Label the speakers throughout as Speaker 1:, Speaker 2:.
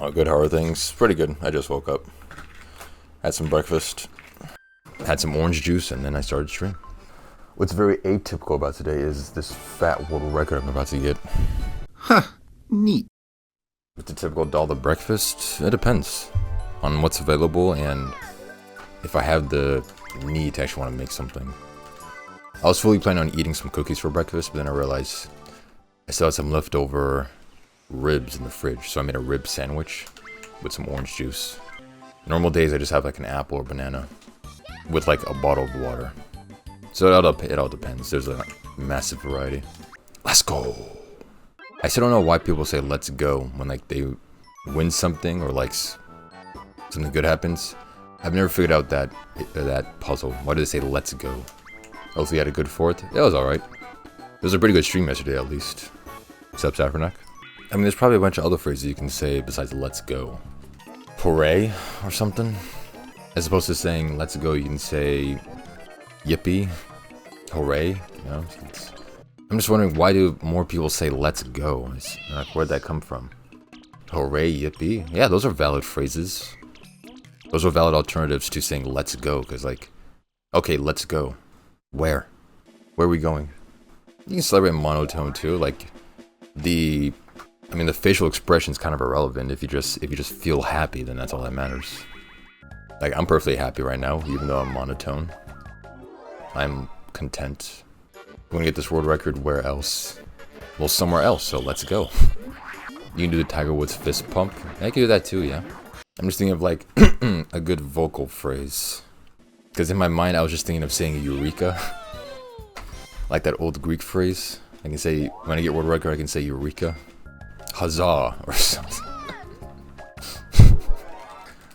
Speaker 1: Oh, good horror things. Pretty good. I just woke up. Had some breakfast. Had some orange juice, and then I started stream. What's very atypical about today is this fat world record I'm about to get.
Speaker 2: Huh. Neat.
Speaker 1: With the typical Daldameht breakfast, it depends on what's available and if I have the need to actually want to make something. I was fully planning on eating some cookies for breakfast, but then I realized I still had some leftover ribs in the fridge, so I made a rib sandwich with some orange juice. Normal days I just have like an apple or banana with like a bottle of water. So it all depends. There's a massive variety. Let's go. I still don't know why people say let's go when like they win something or like something good happens. I've never figured out that puzzle. Why do they say let's go? Hopefully you had a good fourth. It was alright. It was a pretty good stream yesterday at least. Except Saffronak. I mean, there's probably a bunch of other phrases you can say besides let's go. Hooray or something. As opposed to saying let's go, you can say yippee, hooray, you know. I'm just wondering, why do more people say let's go? Like, where'd that come from? Hooray, yippee. Yeah, those are valid phrases. Those are valid alternatives to saying let's go, because like, okay, let's go. Where are we going? You can celebrate monotone too, like the facial expression is kind of irrelevant. If you just feel happy, then that's all that matters. Like, I'm perfectly happy right now, even though I'm monotone. I'm content. You want to get this world record, where else? Well, somewhere else, so let's go. You can do the Tiger Woods fist pump. I can do that too, yeah. I'm just thinking of like a good vocal phrase. Because in my mind, I was just thinking of saying eureka. Like that old Greek phrase. I can say, when I get world record, I can say eureka. Huzzah, or something.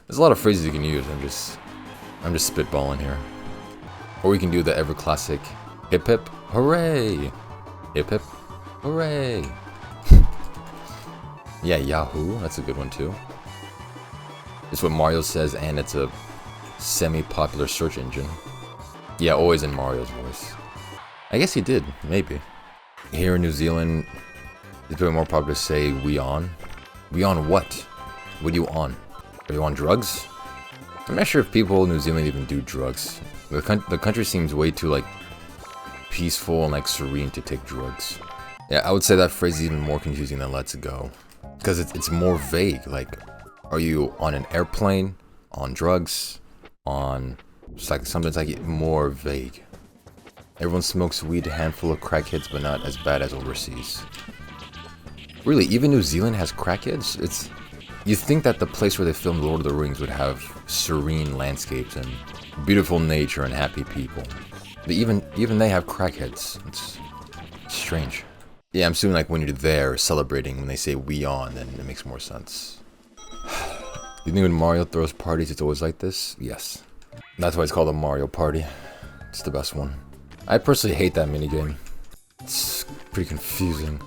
Speaker 1: There's a lot of phrases you can use. I'm just spitballing here. Or we can do the ever classic hip hip hooray, hip hip hooray. Yeah, Yahoo, that's a good one too. It's what Mario says, and it's a semi-popular search engine. Yeah, always in Mario's voice. I guess he did, maybe. Here in New Zealand, it's becoming more popular to say we on. We on what? What are you on? Are you on drugs? I'm not sure if people in New Zealand even do drugs. The country seems way too like peaceful and like serene to take drugs. Yeah, I would say that phrase is even more confusing than let's go. Because it's more vague. Like, are you on an airplane? On drugs? On... It's like something's like more vague. Everyone smokes weed, a handful of crackheads, but not as bad as overseas. Really, even New Zealand has crackheads? You'd think that the place where they filmed Lord of the Rings would have serene landscapes and beautiful nature and happy people. But even they have crackheads. It's strange. Yeah, I'm assuming like when you're there celebrating, when they say we on, then it makes more sense. You think when Mario throws parties, it's always like this? Yes. That's why it's called a Mario Party. It's the best one. I personally hate that minigame. It's pretty confusing.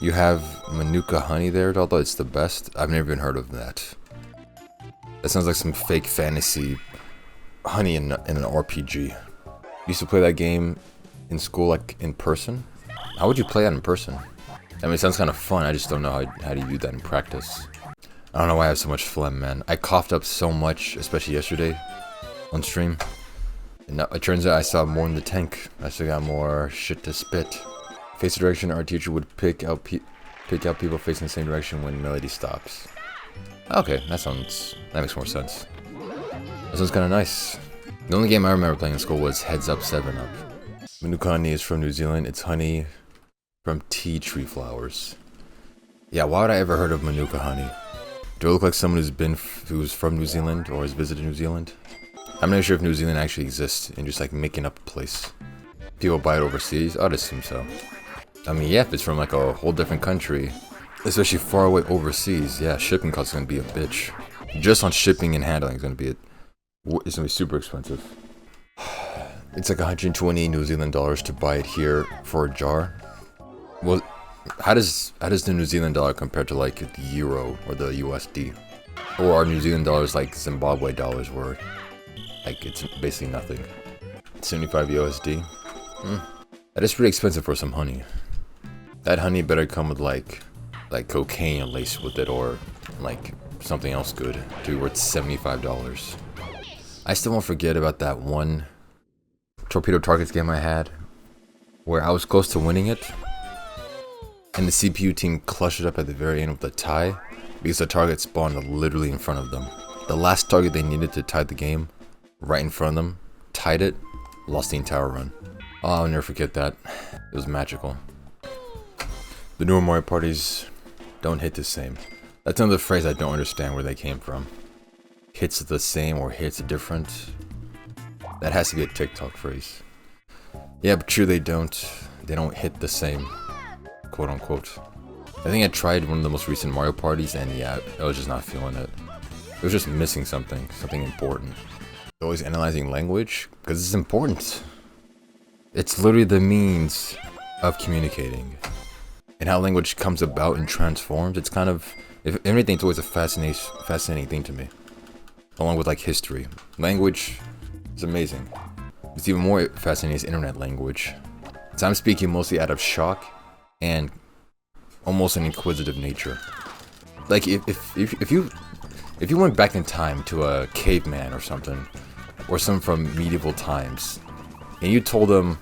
Speaker 1: You have Manuka honey there, although it's the best. I've never even heard of that. That sounds like some fake fantasy honey in an RPG. Used to play that game in school, like in person. How would you play that in person? I mean, it sounds kind of fun. I just don't know how to use that in practice. I don't know why I have so much phlegm, man. I coughed up so much, especially yesterday on stream. And it turns out I saw more in the tank. I still got more shit to spit. Face the direction our teacher would pick out people facing the same direction when melody stops. Okay, that makes more sense. That sounds kind of nice. The only game I remember playing in school was Heads Up 7 Up. Manuka honey is from New Zealand. It's honey from tea tree flowers. Yeah, why would I ever heard of Manuka honey? Do I look like someone who's from New Zealand or has visited New Zealand? I'm not sure if New Zealand actually exists and just like making up a place. People buy it overseas? I'd assume so. I mean, yeah, if it's from like a whole different country, especially far away overseas, yeah, shipping costs are gonna be a bitch. Just on shipping and handling is gonna be it's gonna be super expensive. It's like 120 New Zealand dollars to buy it here for a jar. Well, how does the New Zealand dollar compare to like the euro or the USD? Or are New Zealand dollars like Zimbabwe dollars where like it's basically nothing? 75 USD. That is pretty expensive for some honey. That honey better come with like cocaine laced with it, or like something else good to be worth $75. I still won't forget about that one Torpedo Targets game I had where I was close to winning it, and the CPU team clutched it up at the very end with a tie because the target spawned literally in front of them. The last target they needed to tie the game, right in front of them, tied it, lost the entire run. Oh, I'll never forget that. It was magical. The newer Mario parties don't hit the same. That's another phrase I don't understand where they came from. Hits the same or hits different. That has to be a TikTok phrase. Yeah, but true, they don't hit the same, quote unquote. I think I tried one of the most recent Mario parties and yeah, I was just not feeling it. It was just missing something important. Always analyzing language, because it's important. It's literally the means of communicating. And how language comes about and transforms, it's kind of, if anything, it's always a fascinating thing to me. Along with like history. Language is amazing. It's even more fascinating is internet language. So I'm speaking mostly out of shock and almost an inquisitive nature. Like if you went back in time to a caveman or something, or some from medieval times, and you told them,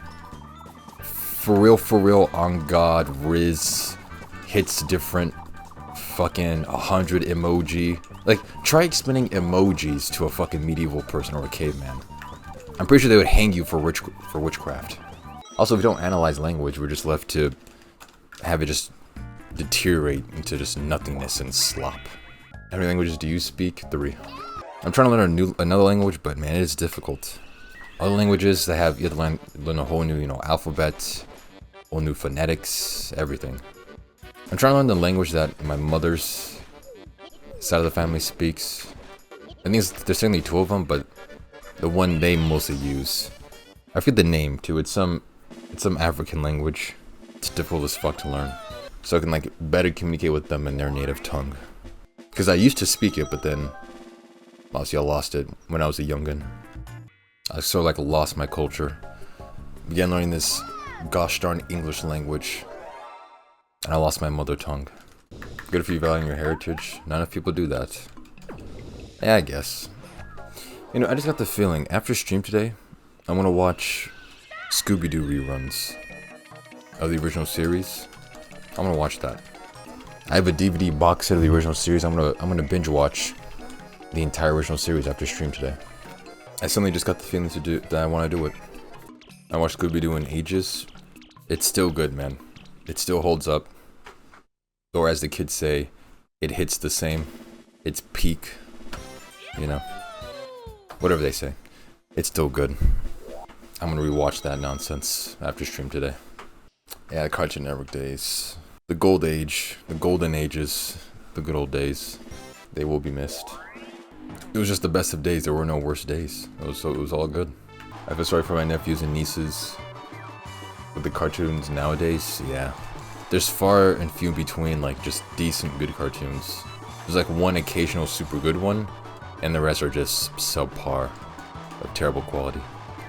Speaker 1: for real, on God, Riz, hits different, fucking 100 emoji. Like, try explaining emojis to a fucking medieval person or a caveman. I'm pretty sure they would hang you for witchcraft. Also, if you don't analyze language, we're just left to have it just deteriorate into just nothingness and slop. How many languages do you speak? 3. I'm trying to learn another language, but man, it is difficult. Other languages, you have to learn a whole new, alphabet, whole new phonetics, everything. I'm trying to learn the language that my mother's side of the family speaks. I think there's certainly 2 of them, but the one they mostly use, I forget the name too. It's some African language. It's difficult as fuck to learn, so I can like better communicate with them in their native tongue. Because I used to speak it, but then obviously I lost it when I was a youngin'. I sort of like lost my culture. Began learning this gosh darn English language, and I lost my mother tongue. Good if you value your heritage. Not enough people do that. Yeah, I guess. I just got the feeling, after stream today, I'm gonna watch Scooby-Doo reruns of the original series. I'm gonna watch that. I have a DVD box set of the original series. I'm gonna binge watch the entire original series after stream today. I suddenly just got the feeling that I want to do it. I watched Scooby-Doo in ages. It's still good, man. It still holds up. Or as the kids say, it hits the same. It's peak. Whatever they say. It's still good. I'm gonna rewatch that nonsense after stream today. Yeah, the Cartoon Network days. The gold age. The golden ages. The good old days. They will be missed. It was just the best of days. There were no worse days. It was all good. I feel sorry for my nephews and nieces with the cartoons nowadays. Yeah. There's far and few between, like, just decent good cartoons. There's like one occasional super good one, and the rest are just subpar of terrible quality.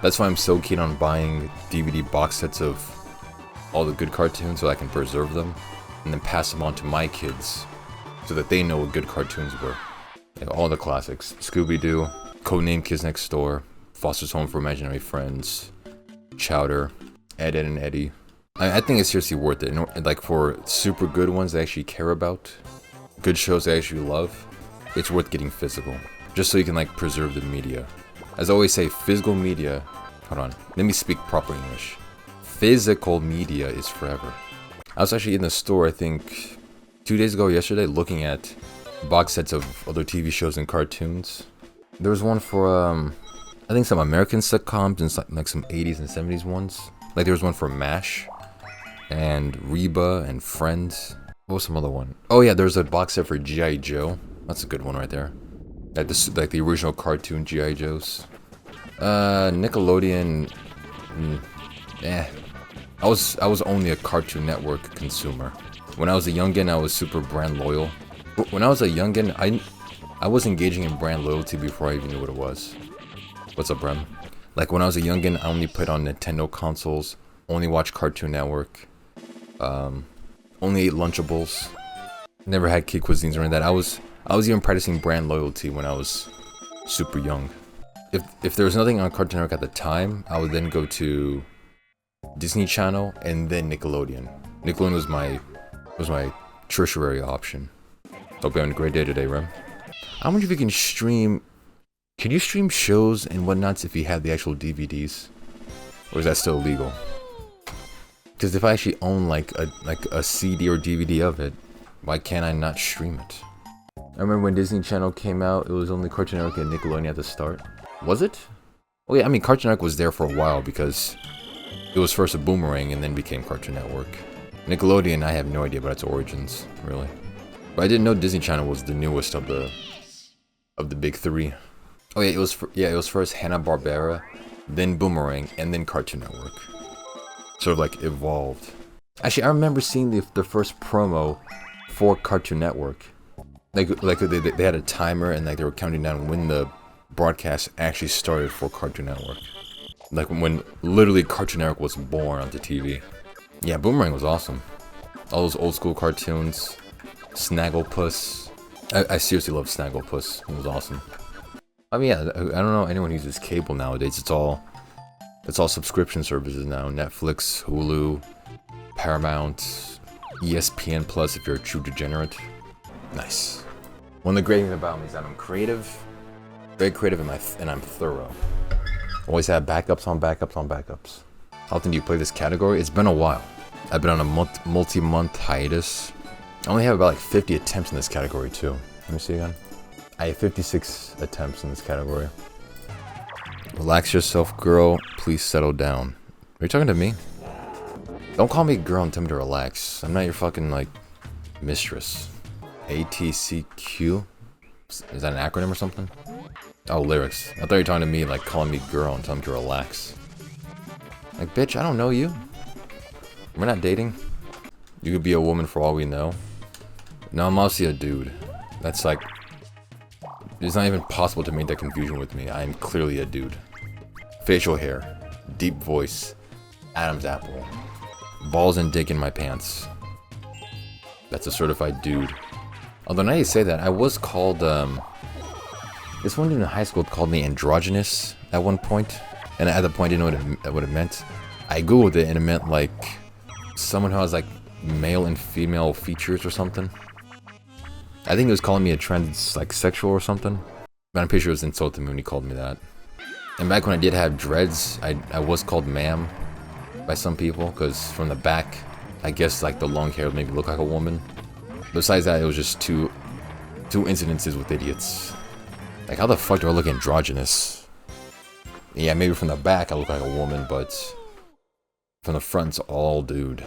Speaker 1: That's why I'm so keen on buying DVD box sets of all the good cartoons so I can preserve them and then pass them on to my kids so that they know what good cartoons were. All the classics. Scooby-Doo, Codename Kids Next Door, Foster's Home for Imaginary Friends, Chowder, Ed, Edd and Eddy. I think it's seriously worth it. Like, for super good ones they actually care about, good shows they actually love, it's worth getting physical. Just so you can, like, preserve the media. As I always say, physical media... Hold on. Let me speak proper English. Physical media is forever. I was actually in the store, I think, 2 days ago, yesterday, looking at box sets of other TV shows and cartoons. There was one for, I think some American sitcoms and like some 80s and 70s ones. Like, there was one for MASH and Reba and Friends. What was some other one? Oh yeah, there's a box set for G.I. Joe. That's a good one right there. Like the original cartoon G.I. Joes. Nickelodeon. I was only a Cartoon Network consumer. When I was a youngin', I was super brand loyal. When I was a youngin', I was engaging in brand loyalty before I even knew what it was. What's up, Brem? Like, when I was a youngin', I only played on Nintendo consoles, only watched Cartoon Network, only ate Lunchables, never had kid cuisines or anything like that. I was even practicing brand loyalty when I was super young. If there was nothing on Cartoon Network at the time, I would then go to Disney Channel and then Nickelodeon. Nickelodeon was my tertiary option. Hope you're having a great day today, Rem. I wonder if you can stream. Can you stream shows and whatnots if you have the actual DVDs, or is that still illegal? Because if I actually own like a CD or DVD of it, why can't I not stream it? I remember when Disney Channel came out, it was only Cartoon Network and Nickelodeon at the start. Was it? Oh yeah, I mean Cartoon Network was there for a while because it was first a Boomerang and then became Cartoon Network. Nickelodeon, I have no idea about its origins, really. But I didn't know Disney Channel was the newest of the big three. Oh yeah, it was first Hanna-Barbera, then Boomerang, and then Cartoon Network. Sort of like evolved. Actually, I remember seeing the first promo for Cartoon Network. Like they had a timer and like they were counting down when the broadcast actually started for Cartoon Network. Like when literally Cartoon Network was born onto TV. Yeah, Boomerang was awesome. All those old school cartoons, Snagglepuss. I seriously love Snagglepuss. It was awesome. I mean, yeah, I don't know anyone who uses cable nowadays. It's all subscription services now. Netflix, Hulu, Paramount, ESPN Plus if you're a true degenerate. Nice. One of the great things about me is that I'm creative, very creative, and I'm thorough. Always have backups on backups on backups. How often do you play this category? It's been a while. I've been on a multi-month hiatus. I only have about like 50 attempts in this category too. Let me see again. I have 56 attempts in this category. Relax yourself, girl. Please settle down. Are you talking to me? Don't call me girl and tell me to relax. I'm not your fucking, like, mistress. ATCQ? Is that an acronym or something? Oh, lyrics. I thought you were talking to me, like, calling me girl and telling me to relax. Like, bitch, I don't know you. We're not dating. You could be a woman for all we know. No, I'm obviously a dude. That's like... It's not even possible to make that confusion with me. I am clearly a dude. Facial hair. Deep voice. Adam's apple. Balls and dick in my pants. That's a certified dude. Although now you say that, I was called, this one dude in high school called me androgynous at one point. And at the point I didn't know what it meant. I googled it and it meant like someone who has like male and female features or something. I think he was calling me a trans, like, sexual or something. But I'm pretty sure it was insulting me when he called me that. And back when I did have dreads, I was called ma'am by some people, because from the back, I guess, like, the long hair would make me look like a woman. Besides that, it was just two incidences with idiots. Like, how the fuck do I look androgynous? Yeah, maybe from the back I look like a woman, but from the front it's all dude.